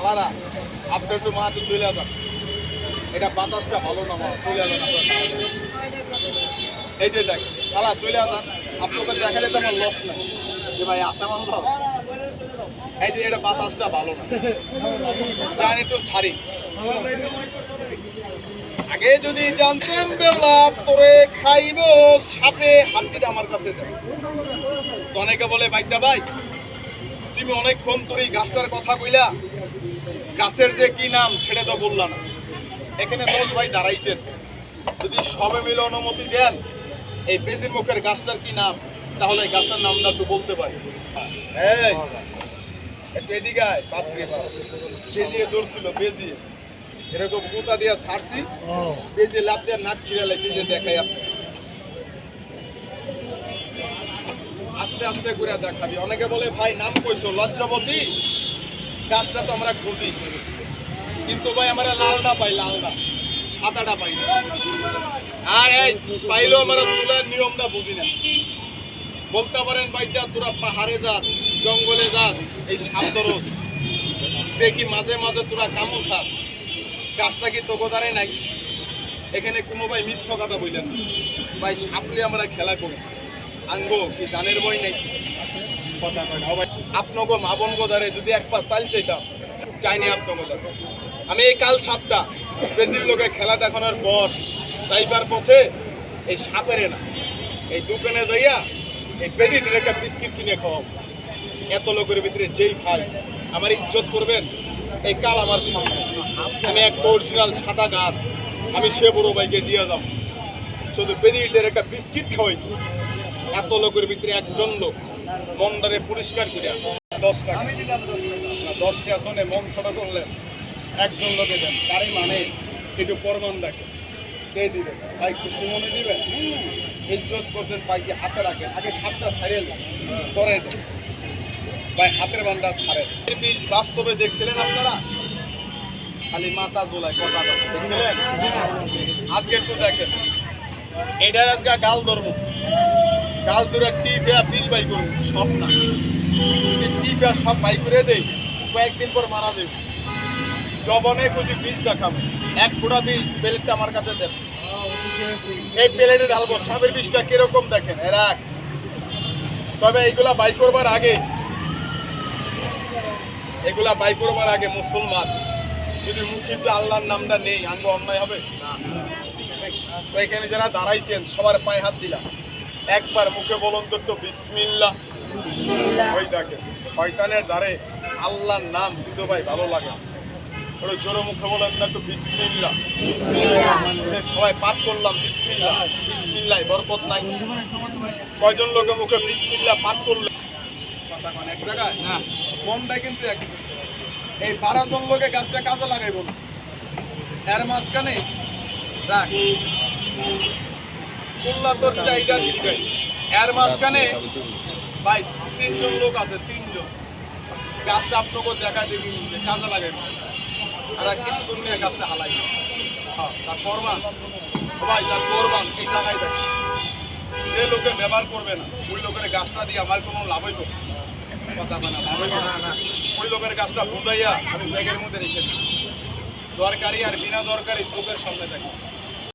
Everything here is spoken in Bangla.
আলাদা আপনার তো মা তো চলে যান, এটা বাতাসটা ভালো না মা, চলে যান আপনার। এই যে দেখ খালা চলে যান, আপনাকে দেখালে তো আমার লস নাই যে ভাই আসে আমার লস। এই যে এটা বাতাসটা ভালো না, যান একটু সারি। আগে যদি জানতাম বেলা তোরে খাইব সাপে, হাতটা আমার কাছে দেয়। তো অনেকে বলে ভাইটা ভাই তুমি অনেকক্ষণ তোর এই গাছটার কথা কইলা, গাছের যে কি নাম সেটা তো বললাম না। এখানে 10 ভাই দাঁড়াইছেন, যদি সবে মিলে অনুমতি দেন এই বেজির মুখের গাছটার কি নাম, তাহলে গাছের নামটা একটু বলতে পারি। এই একটু এদিকে আয়, বাপরে বাপ বেজিয়ে দৌড়ছিল, বেজিয়ে এরকম কুতা দিয়ে ছাড়ছি, বেজিয়ে লাভ দিয়ে নাক ছিঁড়ে লাগছে, যে দেখাই আপনি আস্তে আস্তে করে দেখাবি। অনেকে বলে ভাই নাম কইছো লজ্জাবতী, গাছটা তো আমরা খুঁজি, কিন্তু ভাই আমরা লালটা পাই, লালটা সাদাটা পাই না। আর এই পাইলেও আমরা তুলার নিয়মটা বুঝি না। বলতে পারেন ভাইটা তোরা পাহাড়ে যাস, জঙ্গলে যাস, এই সাপ ধরস, দেখি মাঝে মাঝে তোরা কামড় খাস, গাছটা কি তোকোদারে নাই? এখানে কোনো ভাই মিথ্যা কথা বললেন ভাই, সাপলে আমরা খেলা করি, আনবো কি জানের বই নেই কথা কয় না ভাই। আপনাকে মা বোন গোদারে যদি এক পা চাল চাইতাম, চাইনি আপনাকে দাঁড়ে। আমি এই কাল সাপটা বেজির লোকে খেলা দেখানোর পর যাইবার পথে এই সাপের না এই দোকানে যাইয়া এই বেজিটির একটা বিস্কিট কিনে খাওয়াবো। এত লোকের ভিতরে যেই খাই আমার ইজ্জত করবেন, এই কাল আমার সামনে আমি একটা অরিজিনাল সাদা গাছ আমি সে বড় ভাইকে দিয়ে যাব, শুধু বেজিটের একটা বিস্কিট খাওয়াই। এত লোকের ভিতরে একজন লোক মনটারে পরিষ্কার করে 10 টাকা 10 টাকা শোনে মন ছোট করলেন, একজন লোকে দেন, তারই মানে একটু প্রমাণ দেখেন, কে দিবেন ভাই, খুশি মনে দিবেন। ইজ্জত করছেন পাইছি, হাতে রাখেন, আগে 7টা ছাড়েন পরে দেন ভাই, হাতের বান্ডা ছাড়েন। বাস্তবে দেখছিলেন আপনারা, খালি মাথা জোলায় কথা দেখছিলেন, আজকে একটু দেখেন। এটার আজকে গাল ধরবো, গাল ধরে টিপে 20 বাই করুন, সব না যদি টিপে সব বাই করে দেই কয়েকদিন পর মারা দেব। জবনে খুশি বীজ দেখাম, 1 ফোঁটা বীজ প্লেটটা আমার কাছে দেন, এই প্লেটে ঢালবো, সাপের বীজটা কিরকম দেখেন এরা। তবে এইগুলা বাই করবার আগে, এগুলা বাই করবার আগে মুসলমান যদি মুখিটা আল্লাহর নামটা নেই, আঙ্গ অন্যায় হবে না। তো এখানে যারা দাঁড়াইছেন সবার পায়ে হাত দিলাম, একবার মুখে বলুন তো বিসমিল্লাহ। ওই দেখেন শয়তানের দ্বারে আল্লাহর নাম কিন্তু ভাই ভালো লাগে, ওটা জোরে মুখে বলেন না একটু বিসমিল্লাহ। সবাই পাঠ করলাম বিসমিল্লাহ, বিসমিল্লাহ বরকত নাই। কয়জন লোকে মুখে বিসমিল্লাহ পাঠ করলে এক জায়গায় না, মনটা কিন্তু এক। এই 12 জন লোকে গাছটা কাজে লাগাইব না, এর মাঝখানে রাখ তোর চাহিদার বিষয়, এর মাঝখানে ভাই 3 জন লোক আছে, 3 জন গাছটা আপনাকে দেখা দেখি কাজে লাগাইব, আর কিছু দূর নিয়ে গাছটা হালাই। হ্যাঁ তার করবান ভাই, তার করবান এই জায়গায় দেখ, যে লোকে ব্যবহার করবে না ওই লোকের গাছটা দিয়ে আমার কোনো লাভ হইব কথা মানে লাভ হইব না। ওই লোকের গাছটা বুঝাইয়া আমি ব্যাগের মধ্যে রেখে দিই, দরকারি আর বিনা দরকারি চোখের সামনে দেখি।